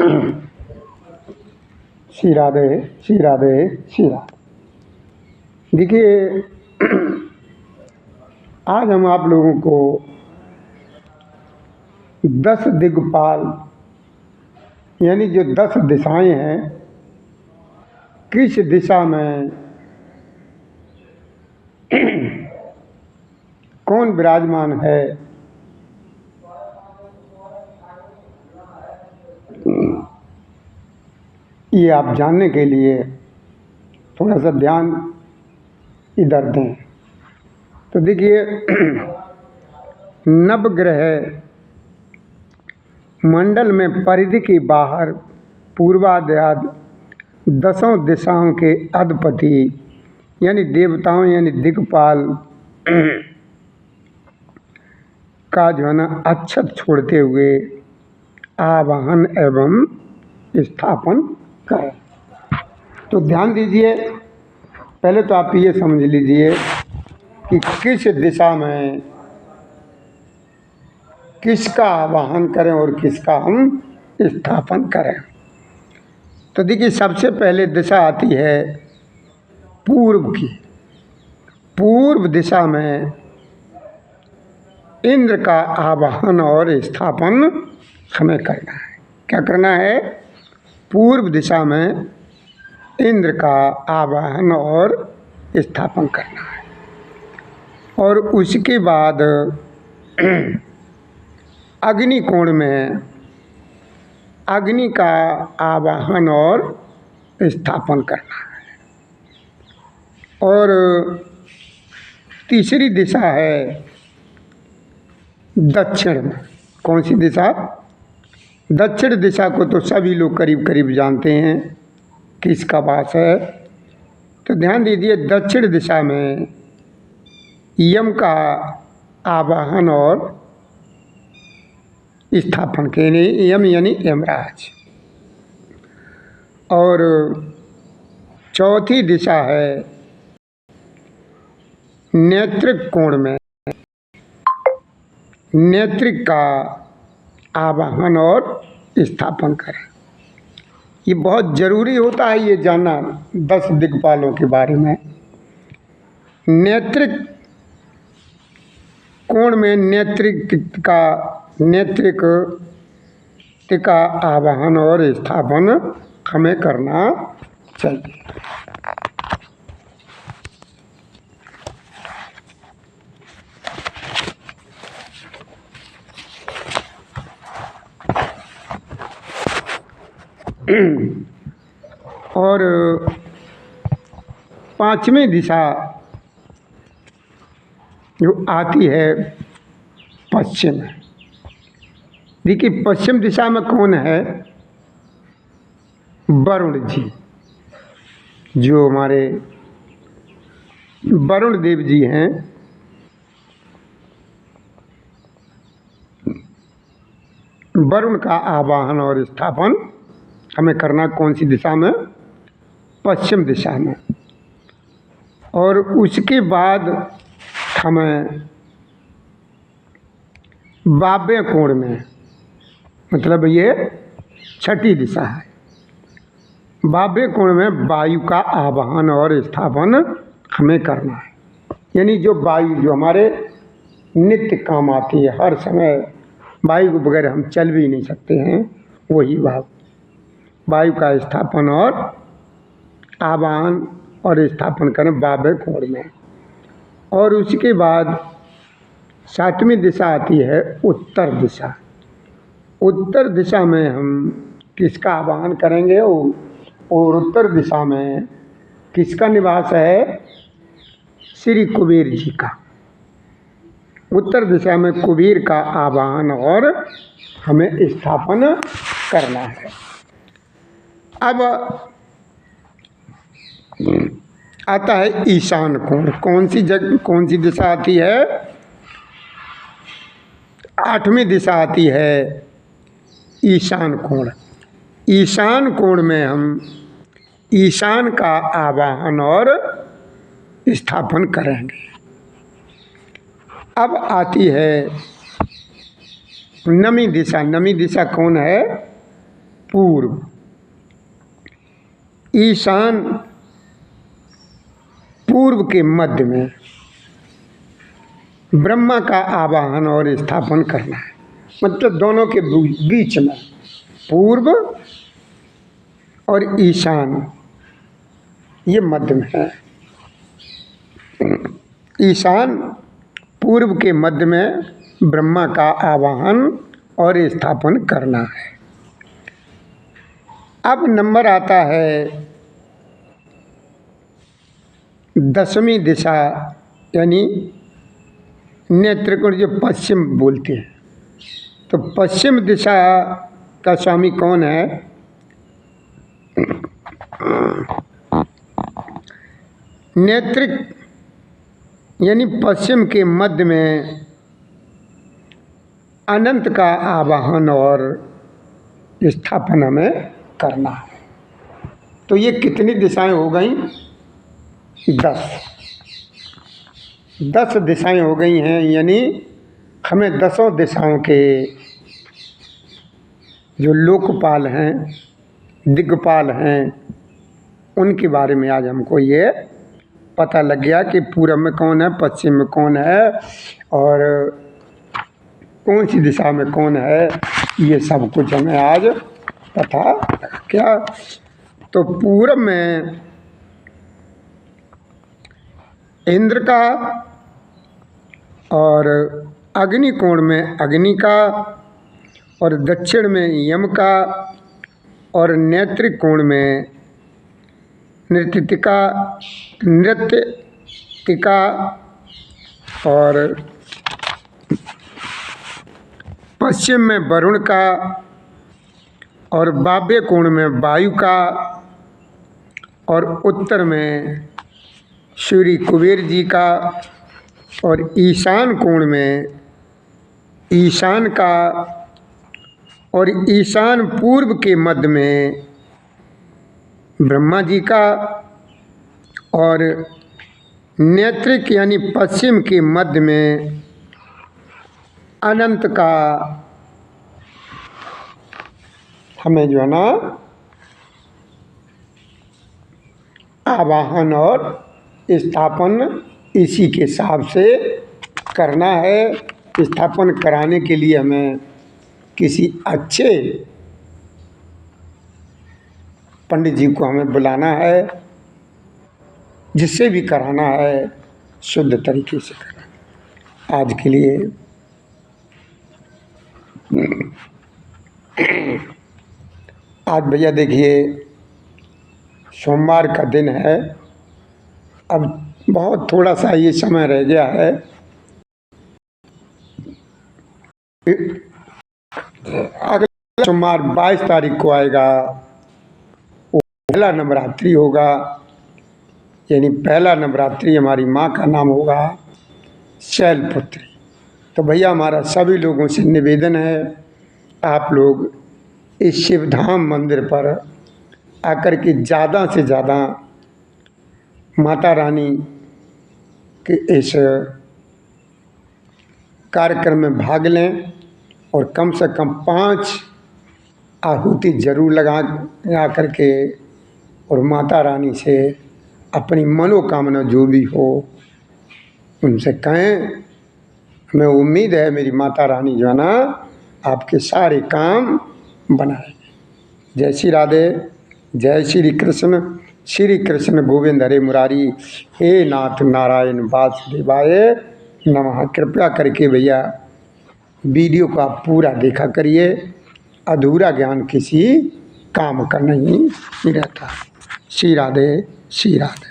श्री राधे श्री राधे श्री राधे। देखिए, आज हम आप लोगों को 10 दिक्पाल यानी जो 10 दिशाएं हैं, किस दिशा में कौन विराजमान है, ये आप जानने के लिए थोड़ा सा ध्यान इधर दें। तो देखिए, नवग्रह मंडल में परिधि के बाहर पूर्वाद्याद 10 दिशाओं के अधिपति यानी देवताओं यानी दिक्पाल का जो है ना अक्षत छोड़ते हुए आवाहन एवं स्थापन करें। तो ध्यान दीजिए, पहले तो आप ये समझ लीजिए कि किस दिशा में किसका आवाहन करें और किसका हम स्थापन करें। तो देखिए, सबसे पहले दिशा आती है पूर्व की। पूर्व दिशा में इंद्र का आवाहन और स्थापन हमें करना है। क्या करना है? पूर्व दिशा में इंद्र का आवाहन और स्थापन करना है। और उसके बाद अग्नि कोण में अग्नि का आवाहन और स्थापन करना है। और तीसरी दिशा है दक्षिण में। कौन सी दिशा? दक्षिण दिशा को तो सभी लोग करीब करीब जानते हैं किसका वास है। तो ध्यान दीजिए, दक्षिण दिशा में यम का आवाहन और स्थापन के लिए, यम यानी यमराज। और चौथी दिशा है नेत्रिक कोण में नेत्रिक का आवाहन और स्थापन करें। ये बहुत ज़रूरी होता है ये जानना 10 दिक्पालों के बारे में। नेत्रिक कोण में नेत्रिक का आवाहन और स्थापन हमें करना चाहिए। और 5वीं दिशा जो आती है पश्चिम। देखिए, पश्चिम दिशा में कौन है? वरुण जी, जो हमारे वरुण देव जी हैं। वरुण का आवाहन और स्थापन हमें करना कौन सी दिशा में? पश्चिम दिशा में। और उसके बाद हमें वायव्य कोण में, मतलब ये 6ठी दिशा है। वायव्य कोण में वायु का आवाहन और स्थापन हमें करना है। यानी जो वायु जो हमारे नित्य काम आती है, हर समय वायु के बगैर हम चल भी नहीं सकते हैं, वही वायु का स्थापन और आवाहन और स्थापन करें वायव्य कोण में। और उसके बाद 7वीं दिशा आती है उत्तर दिशा। उत्तर दिशा में हम किसका आवाहन करेंगे? और उत्तर दिशा में किसका निवास है? श्री कुबेर जी का। उत्तर दिशा में कुबेर का आवाहन और हमें स्थापन करना है। अब आता है ईशान कोण। कौन सी दिशा आती है? 8वीं दिशा आती है ईशान कोण। ईशान कोण में हम ईशान का आवाहन और स्थापन करेंगे। अब आती है नमी दिशा। नमी दिशा कौन है? पूर्व, ईशान पूर्व के मध्य में ब्रह्मा का आवाहन और स्थापन करना है। मतलब दोनों के बीच में पूर्व और ईशान ये मध्य में है। ईशान पूर्व के मध्य में ब्रह्मा का आवाहन और स्थापन करना है। अब नंबर आता है 10वीं दिशा, यानी नेत्रकोण, जो पश्चिम बोलते हैं। तो पश्चिम दिशा का स्वामी कौन है? नेत्रिक, यानी पश्चिम के मध्य में अनंत का आवाहन और स्थापन हमें करना है। तो ये कितनी दिशाएं हो गई? 10 दिशाएं हो गई हैं। यानी हमें 10 दिशाओं के जो लोकपाल हैं, दिग्पाल हैं, उनके बारे में आज हमको ये पता लग गया कि पूरब में कौन है, पश्चिम में कौन है और कौन सी दिशा में कौन है। ये सब कुछ हमें आज पता लगा। क्या? तो पूरब में इंद्र का, और अग्नि कोण में अग्नि का, और दक्षिण में यम का, और नेत्रिक कोण में नृत्यतिका, और पश्चिम में वरुण का, और वायव्य कोण में वायु का, और उत्तर में सूर्य कुबेर जी का, और ईशान कोण में ईशान का, और ईशान पूर्व के मध्य में ब्रह्मा जी का, और नेत्रिक यानी पश्चिम के मध्य में अनंत का हमें जो है ना आवाहन और स्थापन इसी के हिसाब से करना है। स्थापन कराने के लिए हमें किसी अच्छे पंडित जी को हमें बुलाना है, जिससे भी कराना है शुद्ध तरीके से कराना। आज के लिए आज भैया देखिए सोमवार का दिन है। अब बहुत थोड़ा सा ये समय रह गया है। अगला सोमवार 22 तारीख को आएगा, वो पहला नवरात्रि होगा। यानी पहला नवरात्रि हमारी माँ का नाम होगा शैलपुत्री। तो भैया हमारा सभी लोगों से निवेदन है, आप लोग इस शिवधाम मंदिर पर आकर के ज़्यादा से ज़्यादा माता रानी के इस कार्यक्रम में भाग लें, और कम से कम 5 आहुति जरूर लगा कर के, और माता रानी से अपनी मनोकामना जो भी हो उनसे कहें। हमें उम्मीद है मेरी माता रानी जो है ना आपके सारे काम बनाएगी। जय श्री राधे, जय श्री कृष्ण गोविंद हरे मुरारी, हे नाथ नारायण वासुदेवाय नमः। कृपया करके भैया वीडियो को आप पूरा देखा करिए। अधूरा ज्ञान किसी काम का नहीं रहता। श्री राधे, श्री राधे।